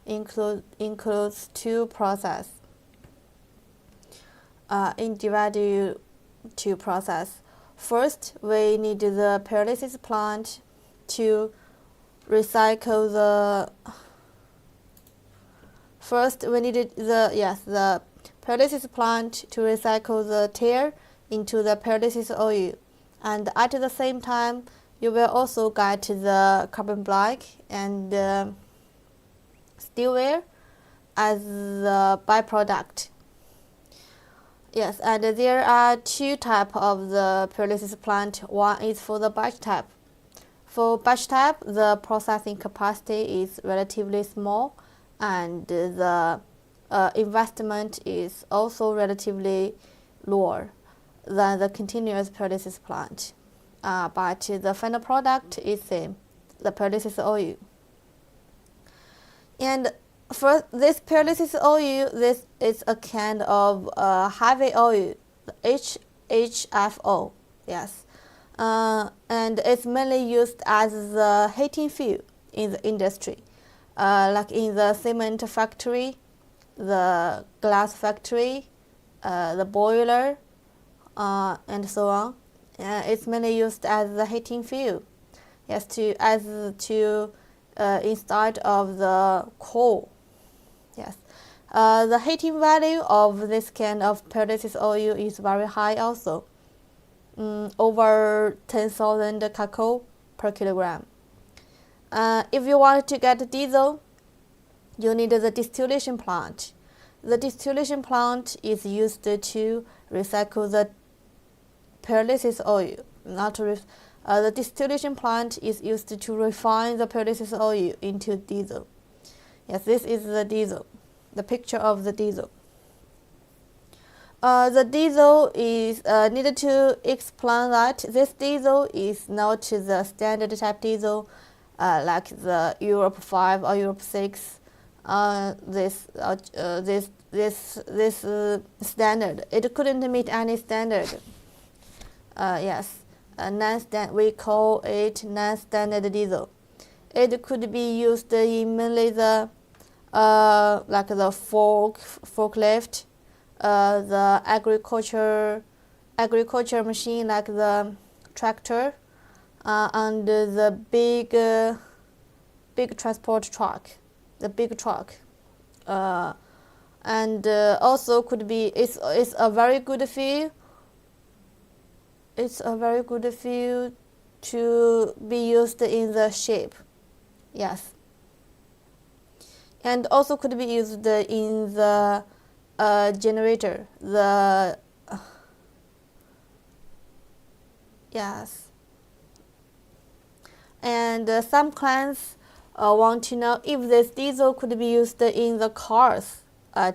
includes two processes. Individual two process. First, we need the pyrolysis plant to recycle the. First, we needed the pyrolysis plant to recycle the tire into the pyrolysis oil, and at the same time, you will also get the carbon black and steel wire as the byproduct. Yes, and there are two types of the pyrolysis plant. One is for the batch type. For batch type, the processing capacity is relatively small, and the investment is also relatively lower than the continuous pyrolysis plant. But the final product is same, the pyrolysis oil. And for this pyrolysis oil, this is a kind of heavy oil, HFO, yes. And it's mainly used as the heating fuel in the industry, like in the cement factory, the glass factory, the boiler, and so on. It's mainly used as the heating fuel, yes, instead of the coal. Yes, the heating value of this kind of pyrolysis oil is very high also, over 10,000 kcal per kilogram. If you want to get diesel, you need the distillation plant. The distillation plant is used to recycle the pyrolysis oil. The distillation plant is used to refine the pyrolysis oil into diesel. Yes, this is the diesel, the picture of the diesel. The diesel is needed to explain that this diesel is not the standard type diesel, like the Europe 5 or Europe 6. This standard, it couldn't meet any standard. Yes, we call it non-standard diesel. It could be used in mainly the like the forklift, the agriculture machine like the tractor, and the big transport truck, the big truck, and also could be it's a very good fuel. It's a very good fuel to be used in the ship. Yes. And also could be used in the generator. Yes. And some clients want to know if this diesel could be used in the cars or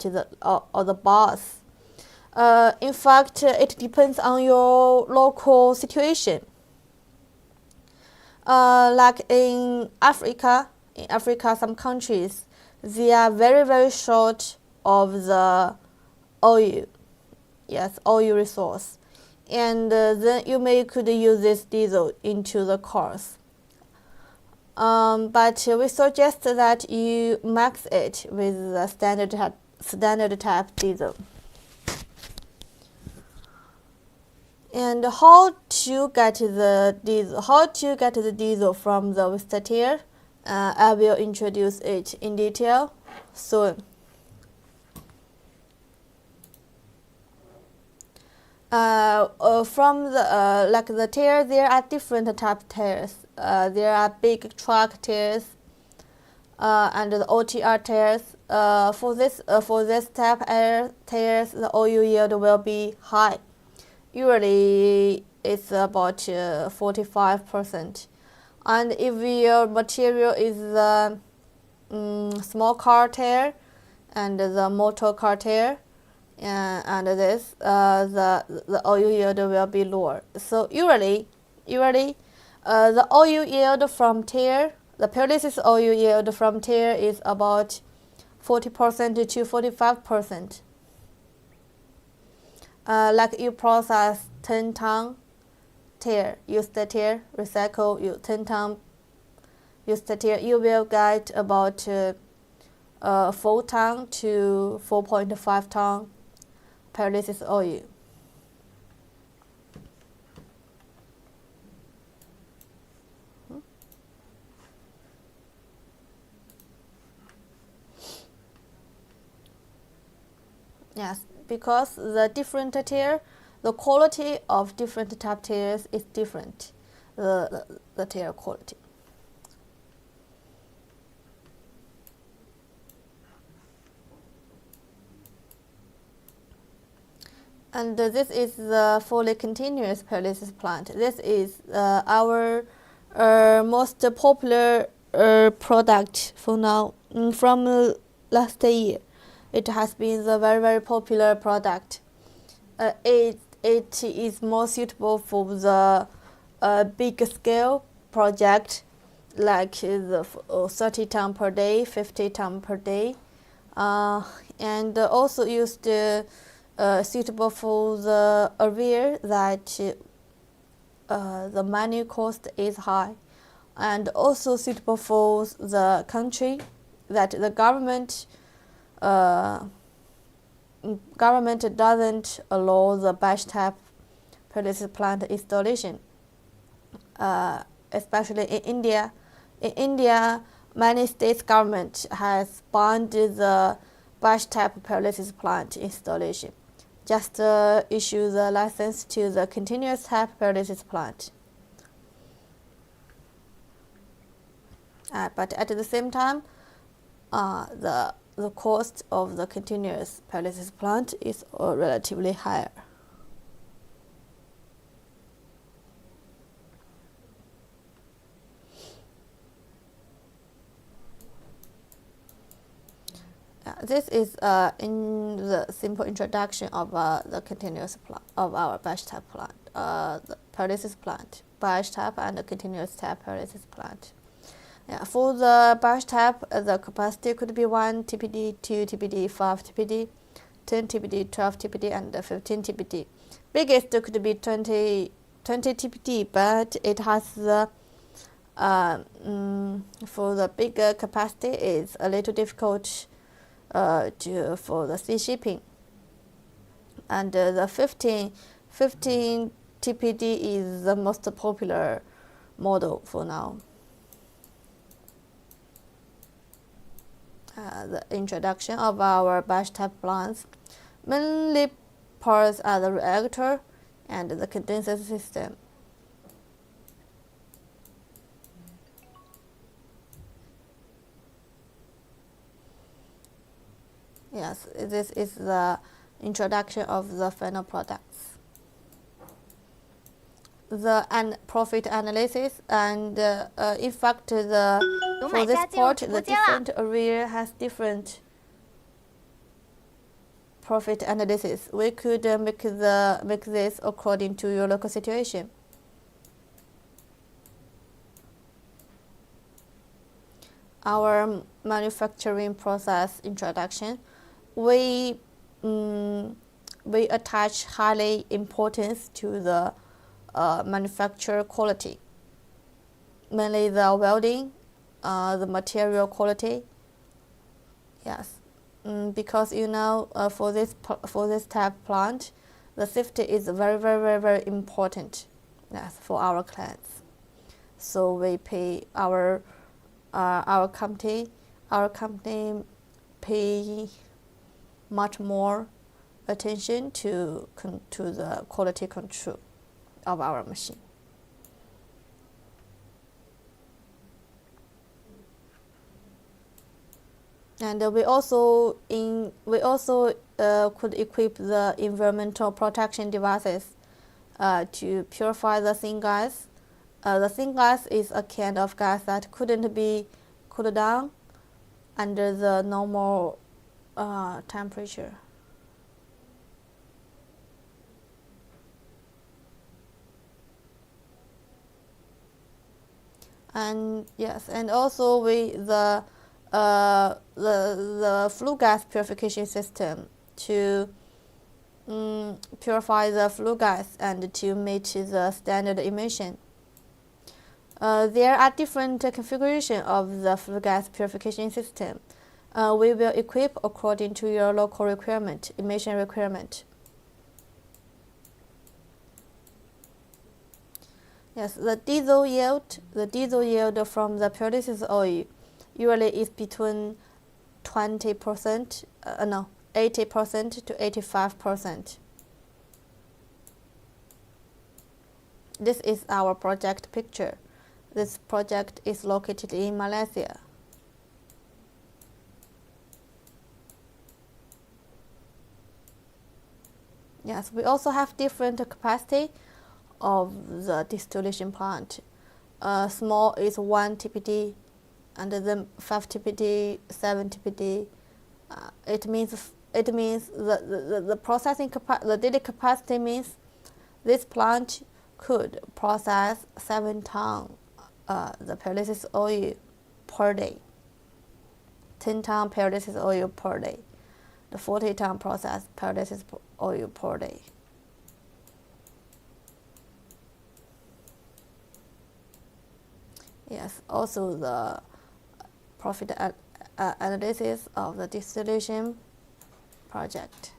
the bus. In fact, it depends on your local situation. Like in Africa, some countries, they are very, very short of the oil. Yes, oil resource. And then you could use this diesel into the cars. But we suggest that you mix it with the standard type diesel. And how to get the diesel from the waste tire? I will introduce it in detail soon. From the like the tire, there are different type of tires. There are big truck tires, and the OTR tires. For this type of tires, the oil yield will be high. Usually, it's about 45%. And if your material is the small car tire and the motor car tire, and this the oil yield will be lower. So usually the oil yield from tire, the pyrolysis oil yield from tire is about 40% to 45%. Like you process 10 ton tire, use the tire, recycle, you 10 ton use the tire, you will get about 4 ton to 4.5 ton pyrolysis oil. Yes, because the different tier, the quality of different type tiers is different, the tier quality. And this is the fully continuous pyrolysis plant. This is our most popular product for now. From last year, it has been the very popular product. It is more suitable for the big scale project, like the 30 ton per day, 50 ton per day, and also used suitable for the area that the money cost is high, and also suitable for the country that the government doesn't allow the batch type pyrolysis plant installation, especially in India. In India, many states government has banned the batch type pyrolysis plant installation. Just issue the license to the continuous type pyrolysis plant. But at the same time, the cost of the continuous pyrolysis plant is relatively higher. This is in the simple introduction of the continuous plant of our batch type plant, the pyrolysis plant, batch type and the continuous type pyrolysis plant. Yeah, for the batch type, the capacity could be 1 TPD, 2 TPD, 5 TPD, 10 TPD, 12 TPD, and 15 TPD. Biggest could be 20 TPD, but it has the for the bigger capacity is a little difficult for the sea shipping. And the 15 TPD is the most popular model for now. The introduction of our batch type plants. Mainly parts are the reactor and the condenser system. Yes, this is the introduction of the final products. The profit analysis, and in fact, for this part, the different area has different profit analysis. We could make this according to your local situation. Our manufacturing process introduction. We attach highly importance to the manufacture quality, mainly the welding, the material quality. Yes, because for this type plant, the safety is very important. Yes, for our clients. So we pay our company pay much more attention to the quality control of our machine. And we also could equip the environmental protection devices to purify the syngas. The syngas is a kind of gas that couldn't be cooled down under the normal temperature. And yes, and also the flue gas purification system to purify the flue gas and to meet the standard emission. There are different configurations of the flue gas purification system. We will equip according to your local requirement, emission requirement. Yes, the diesel yield from the pyrolysis oil usually is between 80% to 85%. This is our project picture. This project is located in Malaysia. Yes, we also have different capacity of the distillation plant. Small is 1 TPD, and then 5 TPD, 7 TPD. It means the processing the daily capacity means this plant could process 7 tons the pyrolysis oil per day, 10 tons pyrolysis oil per day, the 40 ton process pyrolysis oil per day. Yes, also the profit analysis of the distillation project.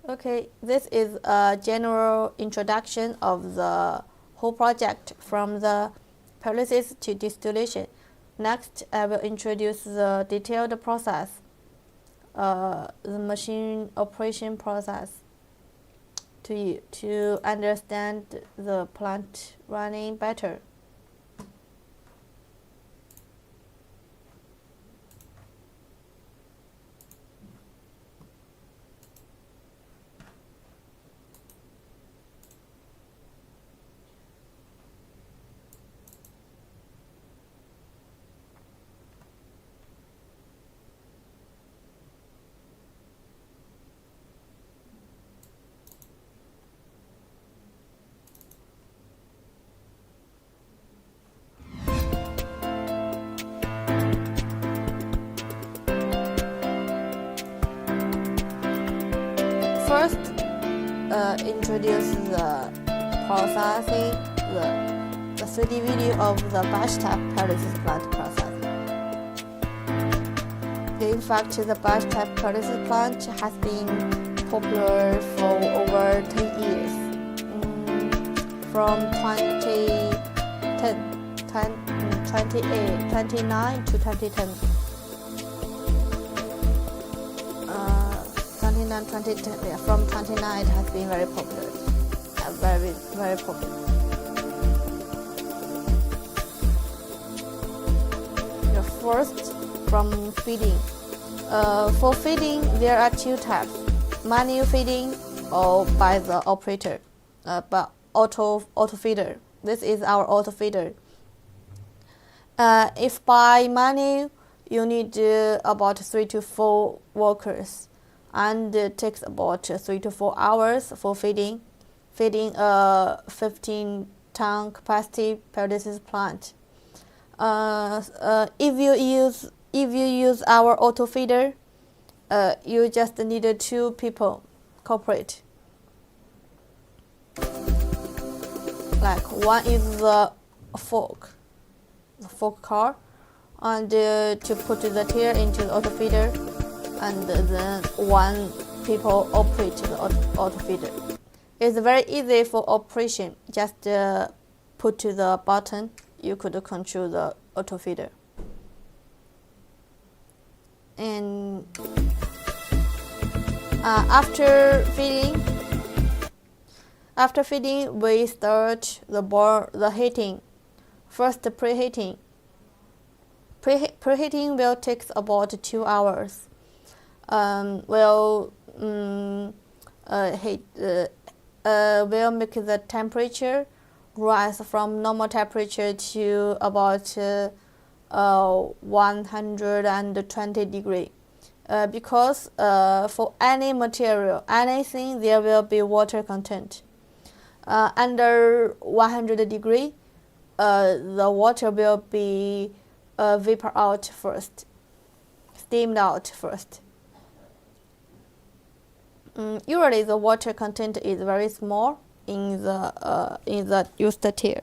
Okay, this is a general introduction of the whole project from the pyrolysis to distillation. Next, I will introduce the detailed process, the machine operation process, to you to understand the plant running better. First, introduce the processing, the 3D video of the batch type pyrolysis plant process. In fact, the batch type pyrolysis plant has been popular for over 10 years, from 29 to 2010. 2010, yeah, from 29 it has been very popular, very popular. The first, from feeding. For feeding, there are 2 types: manual feeding or by the operator, but auto feeder. This is our auto feeder. If by manual, you need about 3 to 4 workers, and it takes about 3 to 4 hours for feeding a 15-ton capacity pyrolysis plant. If you use our auto feeder, you just need 2 people cooperate. Like one is the fork car, and to put the tire into the auto feeder, and then 1 people operate the auto feeder. It's very easy for operation. Just put the button, you could control the auto feeder. And after feeding, we start the heating. First, preheating. Preheating will take about 2 hours. Will make the temperature rise from normal temperature to about 120 degrees. Because for any material, anything, there will be water content. Under 100 degrees, the water will be vapor out first, steamed out first. Usually the water content is very small in the used tire.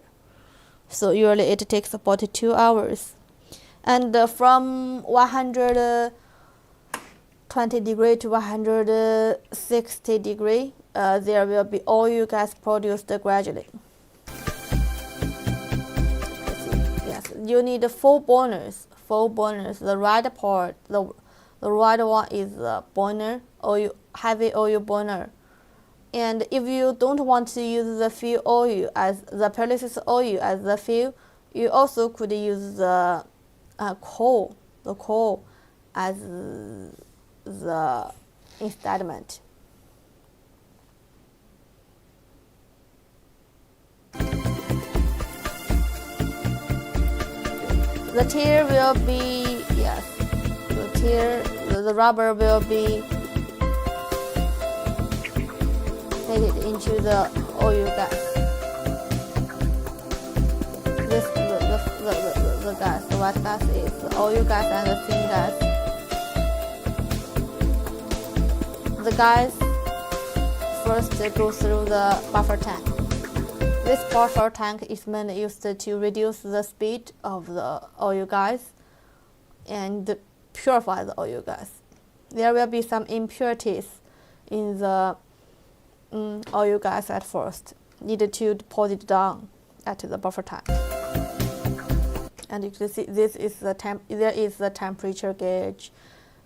So usually it takes about 2 hours. And from 120 degree to 160 degree, there will be oil gas produced gradually. Yes, you need 4 burners. 4 burners. The right part, the right one is the burner, heavy oil burner. And if you don't want to use the fuel oil as the pyrolysis oil as the fuel, you also could use the coal as the instrument. The tire will be, yes, the rubber will be fitted into the oil gas. The gas, the white gas is the oil gas and the thin gas. The gas first goes through the buffer tank. This buffer tank is mainly used to reduce the speed of the oil gas and purify the oil gas. There will be some impurities in the oil gas at first, needed to deposit down at the buffer tank. And you can see there is the temperature gauge,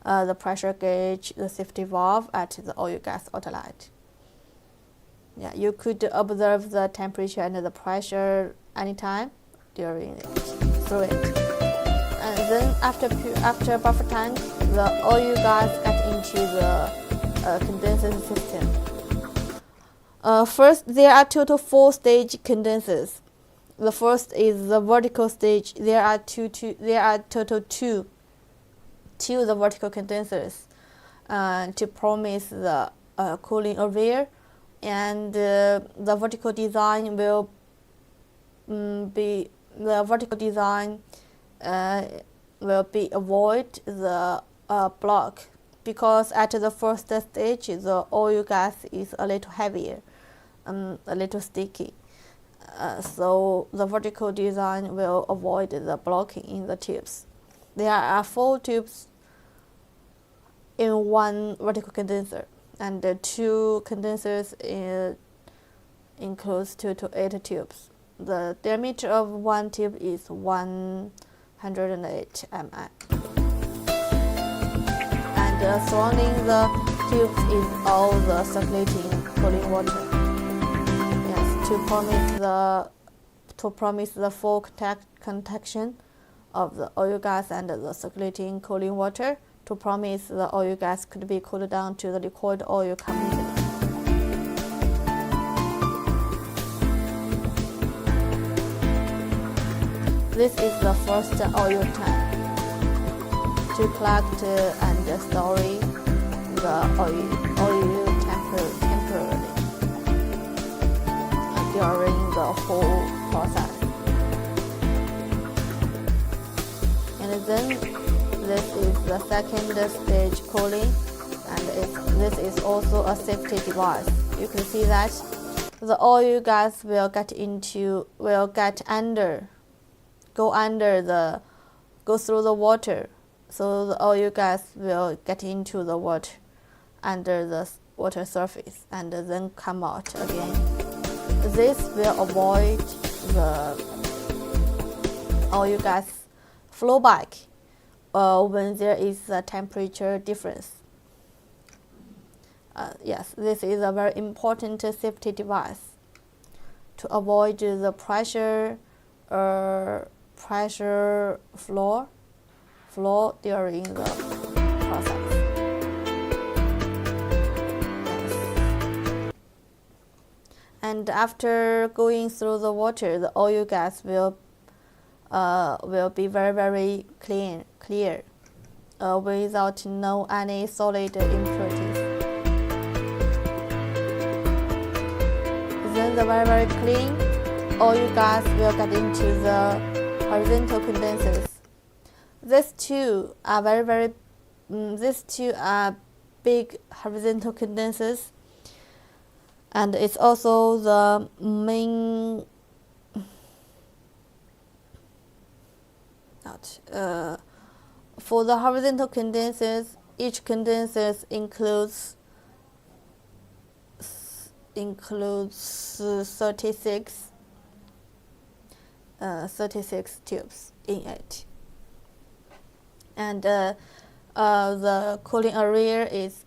the pressure gauge, the safety valve at the oil gas outlet. Yeah, you could observe the temperature and the pressure anytime through it. And then after buffer tank, the oil gas get into the condensing system. First, there are total 4 stage condensers. The first is the vertical stage. There are total two the vertical condensers to promise the cooling of air, and the vertical design will avoid the block, because at the first stage the oil gas is a little heavier, a little sticky. So the vertical design will avoid the blocking in the tubes. There are 4 tubes in one vertical condenser, and 2 condensers includes 2 to 8 tubes. The diameter of one tube is 108 mm. And surrounding the tubes is all the circulating cooling water. To promise the full contaction of the oil gas and the circulating cooling water, to promise the oil gas could be cooled down to the liquid oil completely. This is the first oil tank to collect and store the oil temporarily during the whole process. And then this is the second stage cooling, and this is also a safety device. You can see that the oil gas will go through the water, so the oil gas will get into the water under the water surface and then come out again. This will avoid the oil gas flow back when there is a temperature difference. Yes, this is a very important safety device to avoid the pressure flow during the process. And after going through the water, the oil gas will be very, very clear, without any solid impurities. Then the very, very clean oil gas will get into the horizontal condensers. These two are big horizontal condensers. and it's also the main for the horizontal condensers. Each condenser includes 36 tubes in it, and the cooling area is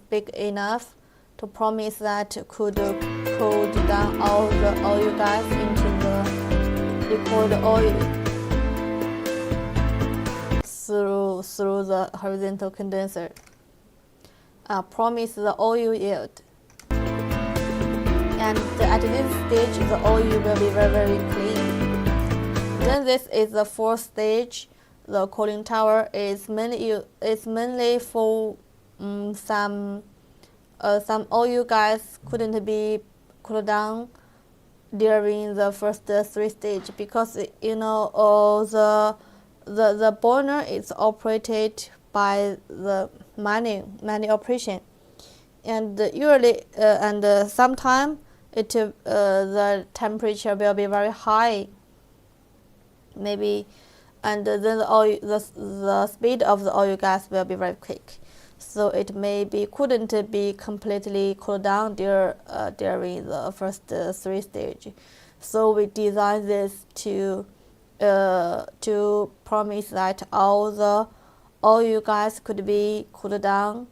big enough to promise that could cool down all the oil gas into the liquid oil through the horizontal condenser. Promise the oil yield. And at this stage, the oil will be very, very clean. Then this is the fourth stage. The cooling tower is mainly for some oil gas couldn't be cooled down during the first 3 stages, because the burner is operated by the manual operation, and usually sometimes the temperature will be very high, maybe, and then the speed of the oil gas will be very quick, so it couldn't be completely cooled down during the first 3 stages. So we designed this to promise that all the oil gas could be cooled down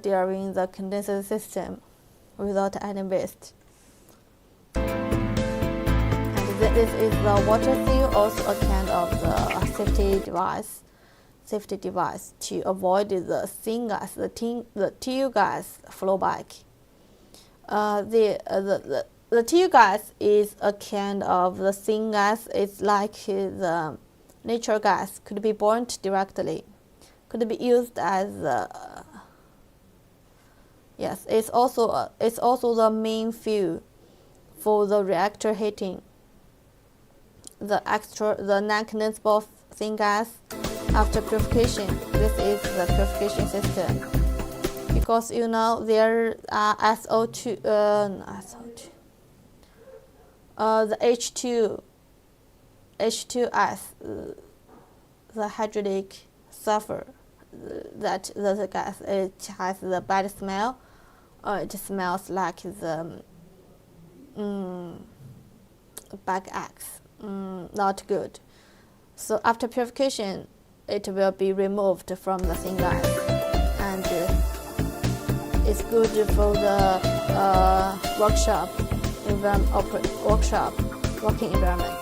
during the condenser system without any waste. And this is the water seal, also a kind of the safety device to avoid the syngas, the TU gas flow back. The TU gas is a kind of the syngas. It's like the natural gas, could be burnt directly, could be used as it's also the main fuel for the reactor heating. The non-condensable syngas after purification. This is the purification system, because there are SO2, the H2S, the hydraulic sulfur, that the gas, it has the bad smell. It smells like the back axe, not good. So after purification, it will be removed from the syngas, and it's good for the working environment.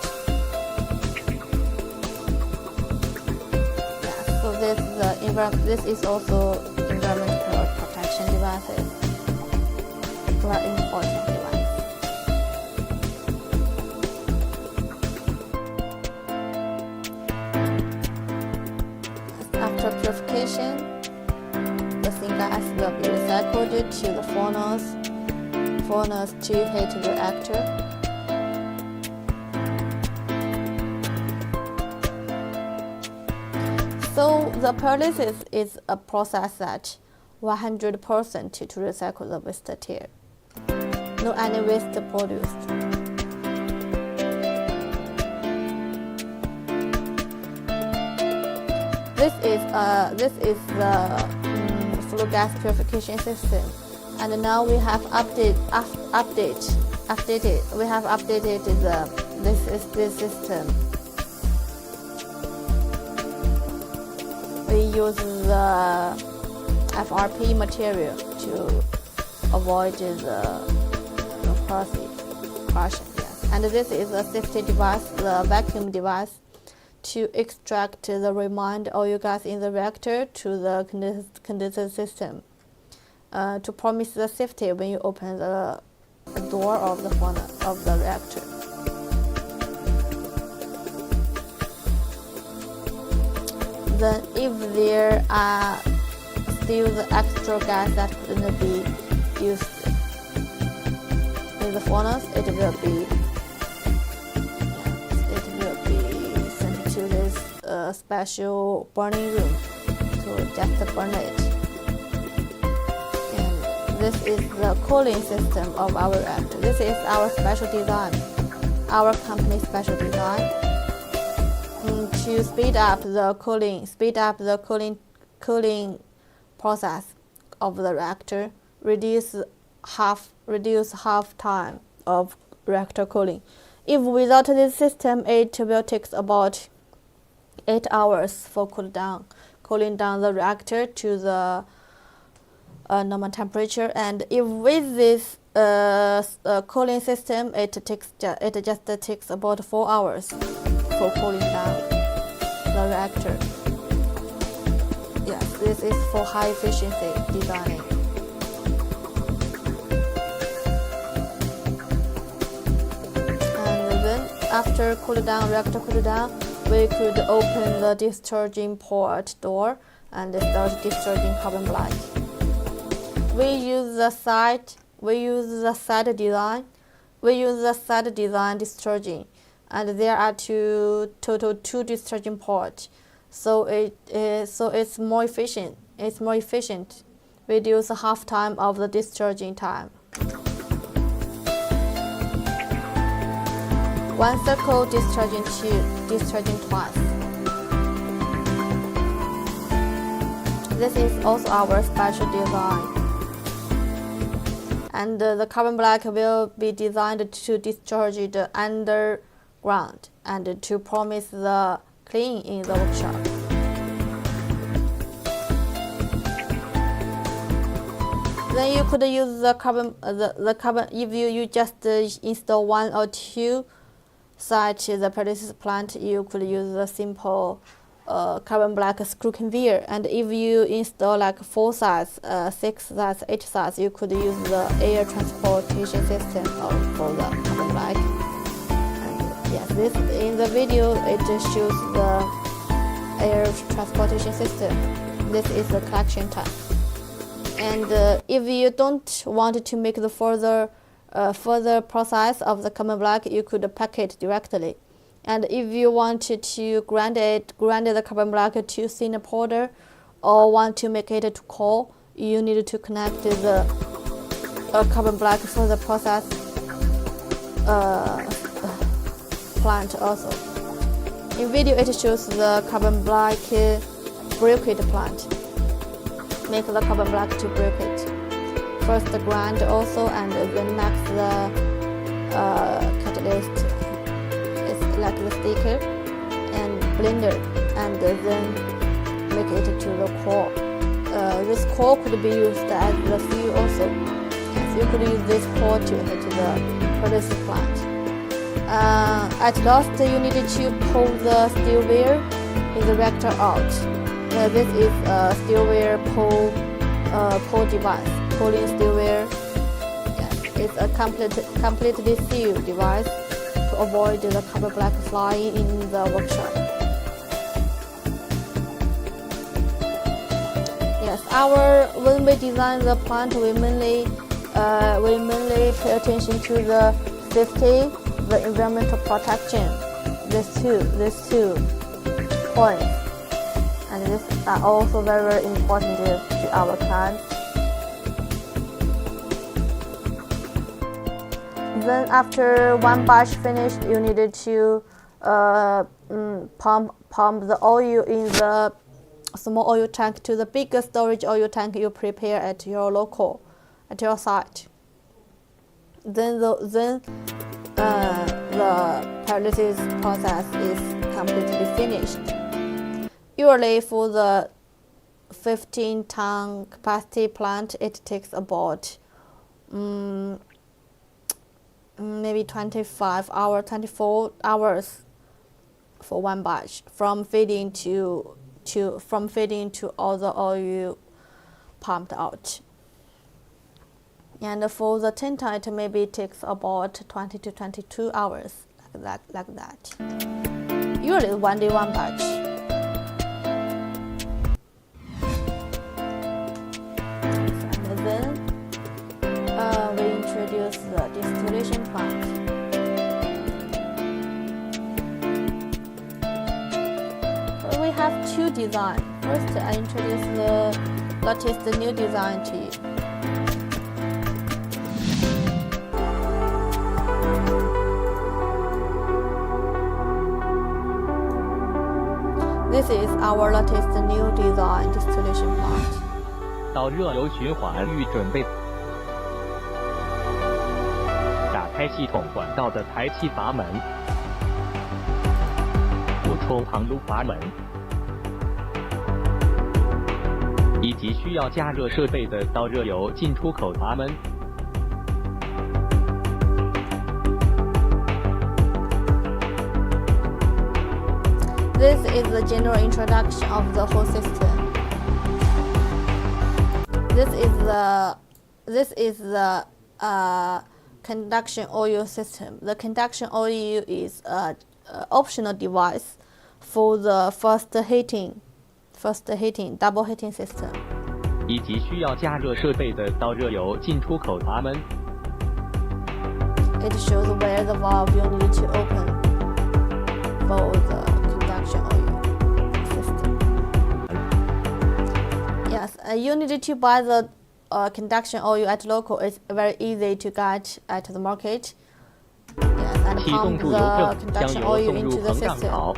So this is also environmental protection devices. Very important device. After purification, the syngas will be recycled to the furnace to heat the reactor. So the pyrolysis is a process that 100% to recycle the waste material. No any waste produced. This is the flue gas purification system, and now we have updated. We have updated this system. We use the FRP material to avoid the crushing. Yes. And this is a safety device, the vacuum device, to extract the remaining oil gas in the reactor to the condenser system, to promise the safety when you open the door of the reactor. Then if there are still the extra gas that couldn't be used in the furnace, it will be sent to this special burning room to just burn it. And this is the cooling system of our reactor. This is our special design, our company's special design, to speed up the cooling process of the reactor, reduce half time of reactor cooling. If without this system, it will take about 8 hours for cooling down the reactor to the normal temperature. And if with this cooling system, it just takes about 4 hours for cooling down the reactor. Yes, this is for high efficiency designing. And then after reactor cool down, we could open the discharging port door and start discharging carbon black. We use the side design discharging, and there are total two discharging ports. So it's more efficient. Reduce half time of the discharging time. One circle discharging twice. This is also our special design. And the carbon black will be designed to discharge it underground and to promise the clean in the workshop. Then you could use the carbon if you just install one or two such the pyrolysis plant, you could use the simple carbon black screw conveyor. And if you install like 4 sides, 6 sides, 8 sides, you could use the air transportation system for the carbon black. Yes, this in the video it shows the air transportation system. This is the collection tank. And if you don't want to make the further process of the carbon black, you could pack it directly. And if you want to grind the carbon black to thin powder, or want to make it to coal, you need to connect the carbon black for the process plant also. In video it shows the carbon black briquette plant. Make the carbon black to briquette. First grind also, and then mix the catalyst. It's like the sticker and blender, and then make it to the core. This core could be used as the fuel also. Yes, you could use this core to hit the pyrolysis plant. At last, you need to pull the steel wire in the reactor out. This is a steel wire pull device. Pulling steel wire. Yes, it's a completely sealed device to avoid the carbon black flying in the workshop. Yes, when we design the plant, we mainly pay attention to the safety, the environmental protection. These two points, and these are also very important to our plant. Then after one batch finished, you needed to pump the oil in the small oil tank to the biggest storage oil tank you prepare at your site. Then the pyrolysis process is completely finished. Usually for the 15-ton capacity plant, it takes about maybe 24 hours for one batch, from feeding to all the oil pumped out. And for the 10-ton, it maybe takes about 20 to 22 hours, like that. Usually one day, one batch. And then we introduce the distillation plant. We have two designs. First, I introduce the latest new design to you. This is our latest new design distillation plant. 到热油循环预准备。打开系统管道的排气阀门，补充旁路阀门，以及需要加热设备的导热油进出口阀门。This is the general introduction of the whole system. This is the conduction oil system. The conduction oil is an optional device for the first heating double heating system. 以及需要加热设备的导热油进出口阀门。It shows where the valve you need to open for the conduction oil system. Yes, you need to buy the conduction oil at local. It's very easy to get at the market. Yes, and 启动 pump 注油 the 泵，将 conduction 油 oil 送入 into the 膨胀 system 槽。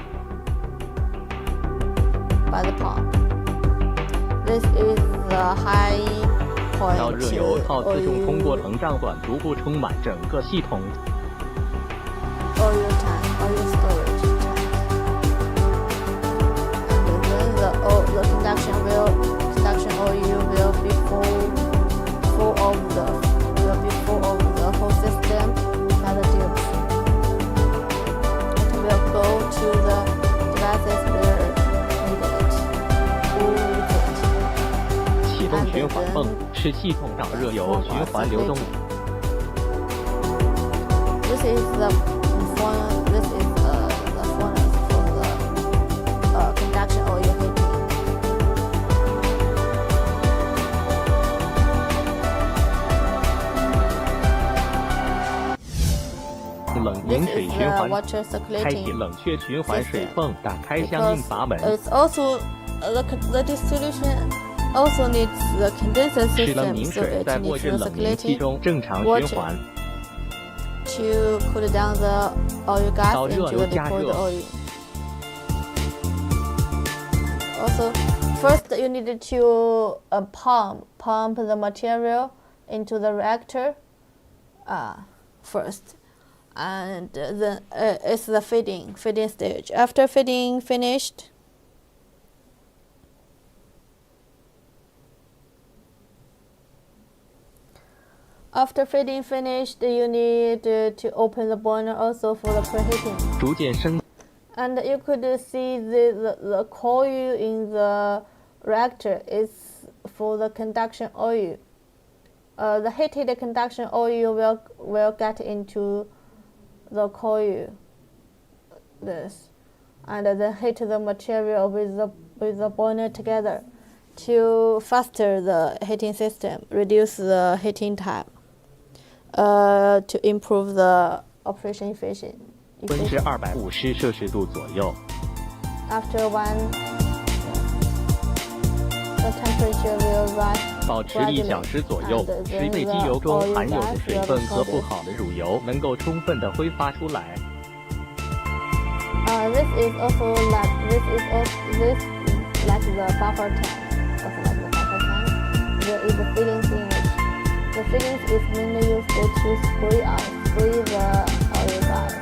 by the pump. This is the high 导 point 热油靠自动通过 oil 膨胀管逐步充满整个系统。 tank, oil storage tank. And then the conduction oil will be full of the whole system by the tubes. It will go to the devices where needed. With it. 启动循环泵是系统导热油循环流动。 This is the furnace for the conduction oil heating. 冷 This 凝水 is 循 the 环， water 开启 circulating 冷却循环水泵，打开相应 because 阀门。 it's also the distillation also needs the condenser 使冷 system, 凝 so 水 it 在默 needs 认 the 冷凝器 circulating 中正常循 water 环。 to cool down the oil gas 导热 into 油 the 加 deployed 热。 oil. Also, first you need to pump the material into the reactor first, and then it's the feeding stage. After feeding finished, you need to open the burner also for the preheating. 逐渐升 And you could see the coil in the reactor is for the conduction oil. The heated conduction oil will get into the coil, this, and then heat the material with the burner together to faster the heating system, reduce the heating time, to improve the operation efficiency. 温至250摄氏度左右。 After the temperature will rise 保持1小时左右，使备机油中含有的水分和不好的乳油能够充分的挥发出来。This is like the buffer tank. There is a filling sandwich. The filling is mainly used to spray the oil gas.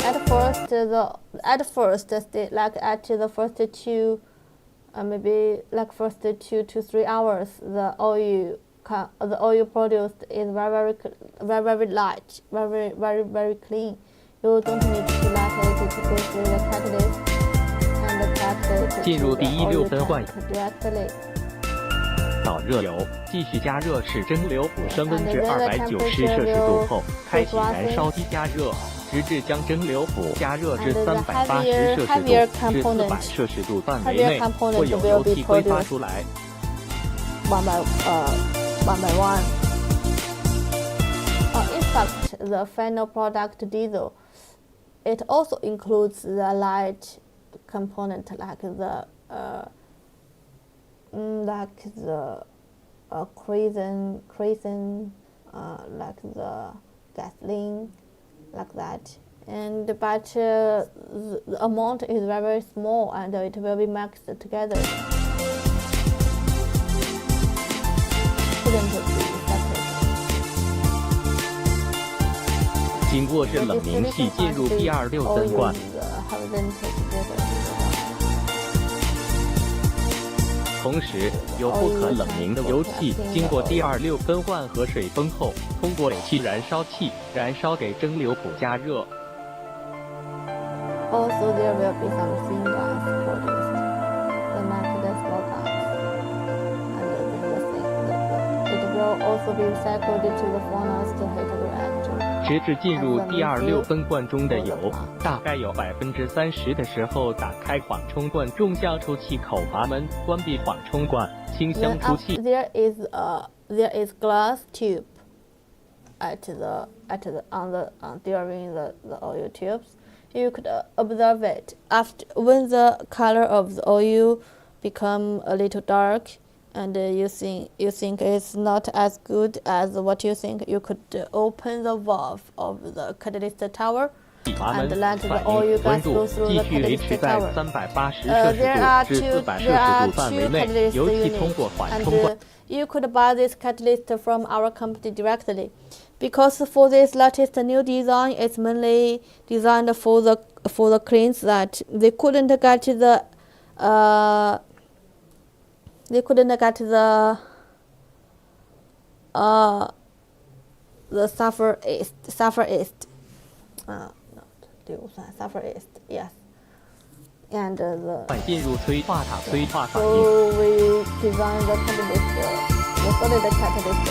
At the first 2 to 3 hours, the oil produced is very light, very clean. You don't need to let it to go through the catalyst and cut it 进入 to 第 the 16 oil 分换 tank directly. 导热油，继续加热使蒸馏釜升温至290摄氏度后，开启燃烧机加热，直至将蒸馏釜加热至380摄氏度至400摄氏度范围内，会有油气挥发出来。 one by one. In fact, the final product diesel, it also includes the light component like the creosote, like the gasoline, like that. but the amount is very, very small and it will be mixed together. Couldn't be separate. 经过制冷凝器进入第二六分罐。同时，有不可冷凝的油气经过第二六分罐和水封后，通过尾气燃烧器燃烧给蒸馏釜加热。Also, there will be some syngas produced. The nitrogen small gas, and it will also be recycled to the furnace to heat the reactor. 直至进入第二六分罐中的油大概有30%的时候，打开缓冲罐中降出气口阀门，关闭缓冲罐，清香出气。There is glass tube during the oil tubes. You could observe it when the color of the oil become a little dark. And you think it's not as good as what you think. You could open the valve of the catalyst tower and let the oil gas go through the catalyst tower. There are two catalyst units, and you could buy this catalyst from our company directly, because for this latest new design, it's mainly designed for the cranes that they couldn't get the sulfur east, yes, and进入催化塔催化反应。So we designed the solid catalyst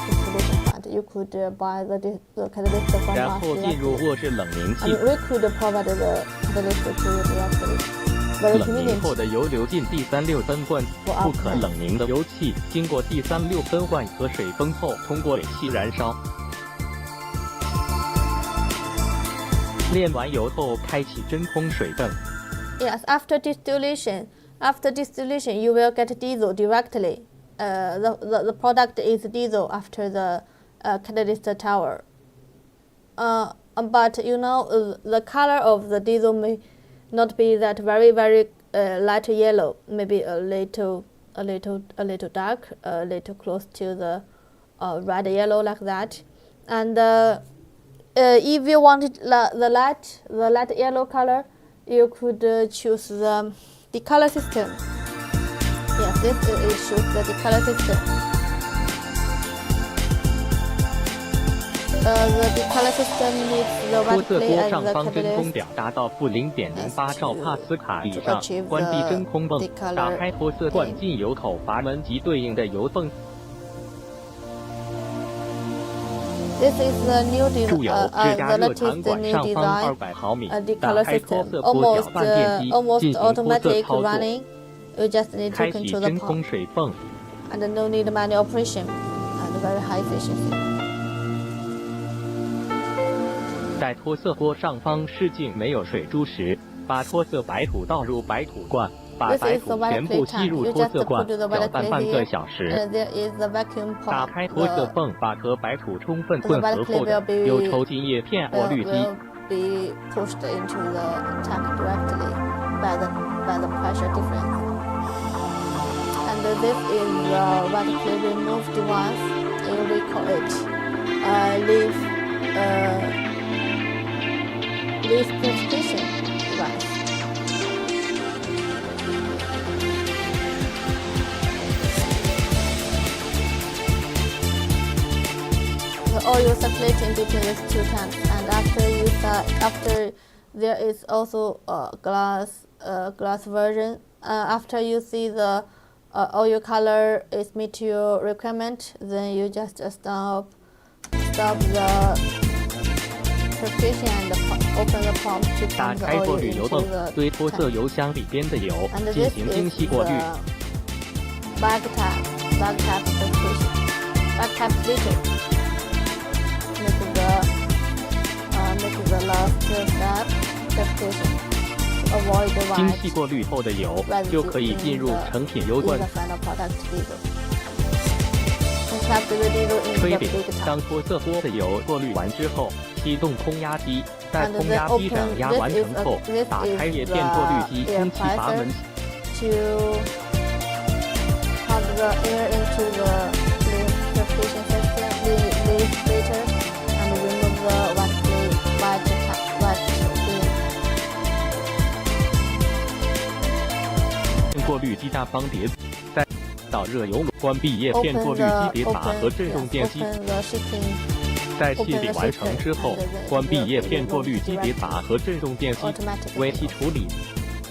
distillation plant. You could buy the catalyst from us. 然后进入卧室冷凝器。And we could provide the catalyst to you directly. 冷凝后的油流进第三六分罐，不可冷凝的油气经过第三六分罐和水封后，通过尾气燃烧。炼完油后，开启真空水泵。Yes, after distillation, you will get diesel directly. The product is diesel after the catalyst tower. But you know, the color of the diesel may not be that very, very light yellow. Maybe a little dark, a little close to the red yellow like that. And if you wanted the light yellow color, you could choose the decolor system. Yes, this shows the decolor system. The decolor system needs the white clay and the 上方真空 catalyst 表达到负0.08兆帕斯卡以上，关闭真空泵，打开脱色罐进油口阀门及对应的油泵。This is the new design, 注油至加热弹管上方200毫米，打开脱色锅搅拌电机，进行脱色操作。 You just need to 开启 control 真 the 空 pump, 水泵， and no need manual operation, and very high efficiency. 在脱色锅上方试镜没有水珠时，把脱色白土倒入白土罐，把白土全部吸入脱色罐，搅拌半个小时。 There is the vacuum pump. 打开脱色泵，把和白土充分混合后的有抽筋叶片过滤机。 will be pushed into the tank directly by the pressure difference. And this is the vertically removed device. We call it leaf purification device. The oil circulating between these two tanks, and after there is also a glass version. After you see the oil color is meet your requirement, then you just stop the purification and open the pump to 打 pump the 开过 oil 滤油 into 泵， the 对脱色 tank. 油箱里边的油 And 进 this 行 is 精细过滤。 the bag tap purification, bag tap filter. Make the last step purification. Avoid the 精 white 细过滤后的油就可以进入成品油 in 罐 the。final product diesel. kept the diesel in 推 the 点 big tank. 当脱色波的油过滤完之后，启动空压机，在 And 空 then 压机 open, 上压 this 完 is 成后 a,，this 打开 is 叶片过滤机 the 空气阀 air 门， to pump the air into the purification system, leave filter, and remove the white film. 过滤机下方碟子，在导热油炉，关闭叶片过滤机碟阀和振动电机。在气体完成之后，关闭叶片过滤机碟阀和振动电机，尾气处理。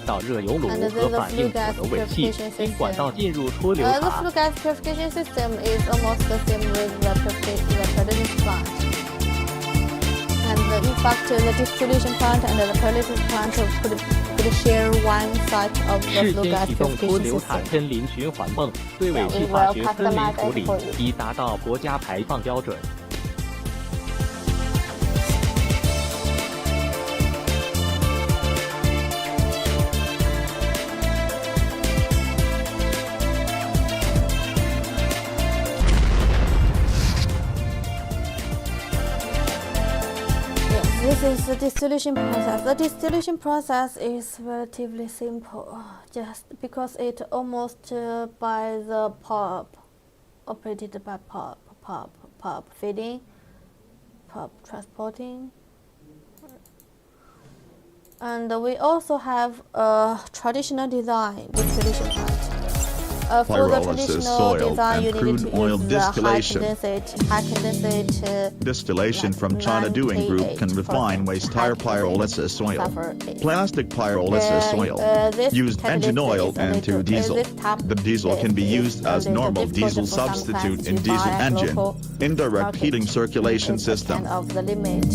导热油炉和反应火的尾气经管道进入脱硫 The 塔。 flue gas purification system is almost the same with the pyrolysis plant. And in fact, the distillation plant and the pyrolysis plant could share one side of the 事 flue 先 gas 启动脱 purification 硫塔 system. 喷淋循环泵，对尾气化学分离处理，以达到国家排放标准。This is the distillation process. The distillation process is relatively simple, just because it almost by the pulp, operated by pulp feeding, pulp transporting. And we also have a traditional design distillation plant. For the Pyrolysis, traditional soil, design, you and need to crude oil use the distillation. high condensate Distillation from China Doing Group can refine waste tire pyrolysis oil, plastic pyrolysis oil, used engine oil and to diesel. The diesel can be used as normal diesel substitute in diesel engine, indirect heating circulation system. Of the limit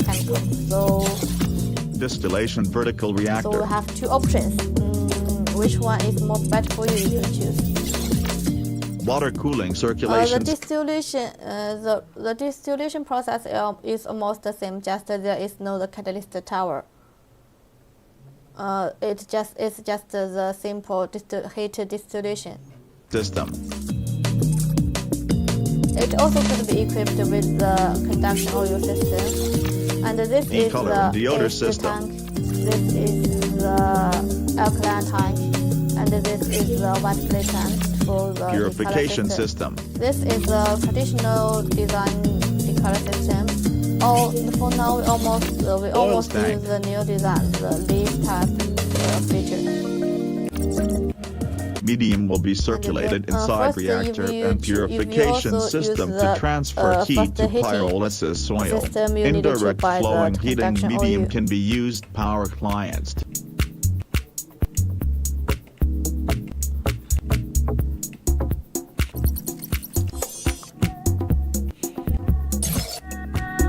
chemical. So Distillation vertical we reactor. have two options. Which one is more better for you? You can choose. Water cooling The circulation. distillation process is almost the same. Just there is no the catalyst tower. It's just the simple heat distillation. System. It also could be equipped with the conduction oil system. And this is E-color the and deodor H2 system. tank. This is the alkaline tank, and this is the white clay tank for the Purification decolor system. This is the traditional design decolor system. For now, we almost tank. use the new design, the leaf type feature. Medium will be circulated inside first, reactor if you and purification also system use to the, transfer heat first to heating pyrolysis oil. system, you need to Indirect buy the flowing heating conduction medium oil. can be used power clients.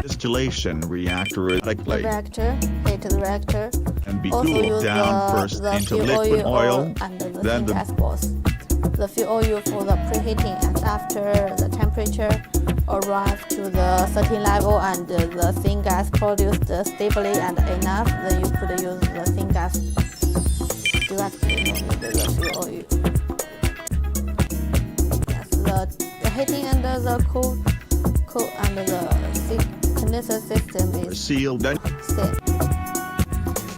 Distillation reactor The radically reactor, heat the reactor. and be Also cooled use down first the into fuel liquid oil, and the then the gas balls. The fuel oil for the preheating, and after the temperature arrives to the certain level and the syngas produced stably and enough, then you could use the syngas directly with the fuel oil. Yes, the heating and the cool and the condenser system is sealed and same.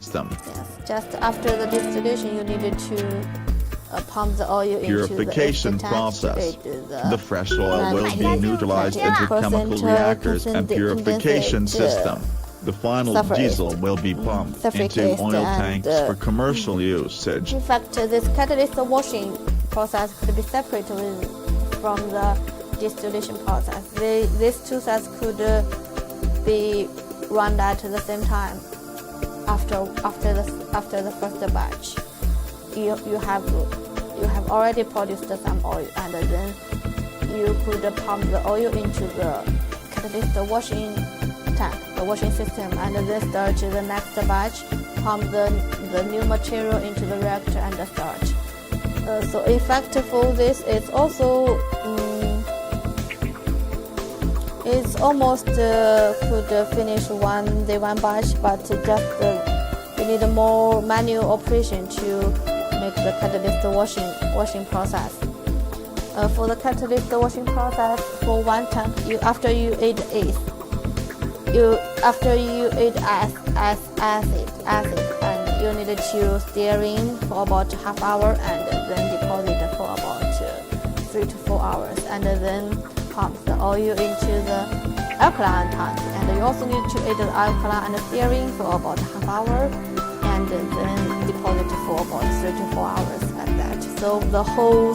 system. Yes, just after the distillation, you needed to pump the oil Purification into the process. The The fresh oil will be neutralized into chemical reactors and purification system. The final diesel will be pumped into oil tanks for commercial usage. In fact, this catalyst washing process could be separated from the distillation process. These two sides could be run at the same time after the first batch. You have already produced some oil, and then you could pump the oil into the catalyst washing tank, the washing system, and then start the next batch, pump the new material into the reactor and start. So effective for this is also it's almost could finish one batch, but just you need a more manual operation to make the catalyst washing process. For the catalyst washing process, for 1 tank, after you add acid, and you need to stir in for about half hour and then deposit for about 3 to 4 hours, and then pump the oil into the alkaline tank. And you also need to add the alkaline and stir in for about half hour, and then deposit for about 3 to 4 hours like that. So the whole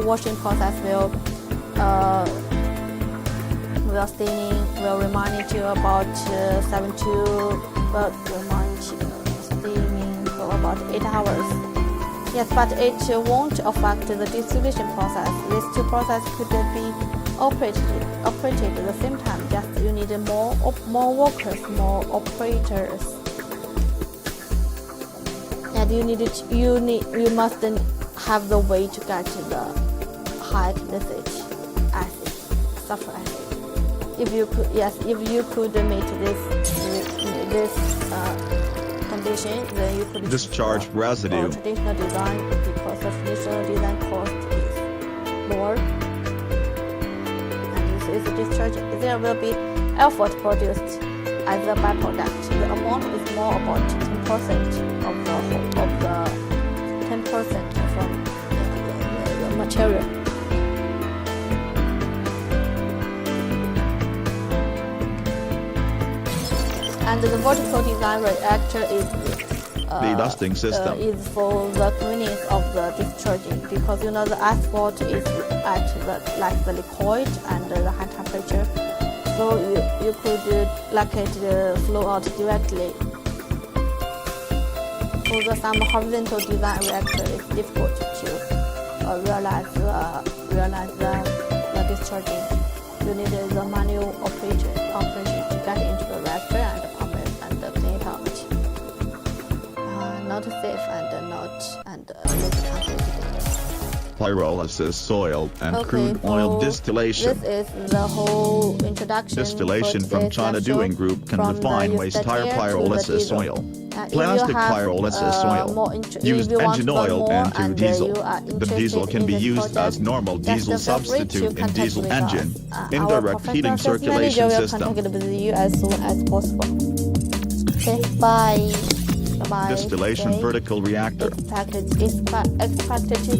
washing process will staining will remain to about steaming for about 8 hours. Yes, but it won't affect the distillation process. These two processes could be operated at the same time. Just you need more workers, more operators, and you must have the way to get the high condensate acid, sulfur acid. If you could meet this condition, then you could discharge residue. Traditional design, because the traditional design cost is lower, and this is discharge. There will be effort produced as a byproduct. The amount is more about 10% of the 10% from the material. And the vertical design reactor is the dusting system is for the convenience of the discharging, because the asphalt is at the liquid and the high temperature, so you could let it flow out directly. For some horizontal design reactor, it's difficult to realize the discharging. You need the manual operation to get into the reactor and pump it and clean it out. Not safe and not calculated. Pyrolysis, soil and crude oil distillation. This is the whole introduction. Distillation from China Doing Group can refine waste tire pyrolysis oil. Plastic pyrolysis oil. Use engine oil and to diesel. The diesel can be used as normal diesel substitute in diesel engine. Indirect heating circulation system. Contact with you as soon as possible. Okay, bye. Bye. Distillation vertical reactor. Expected to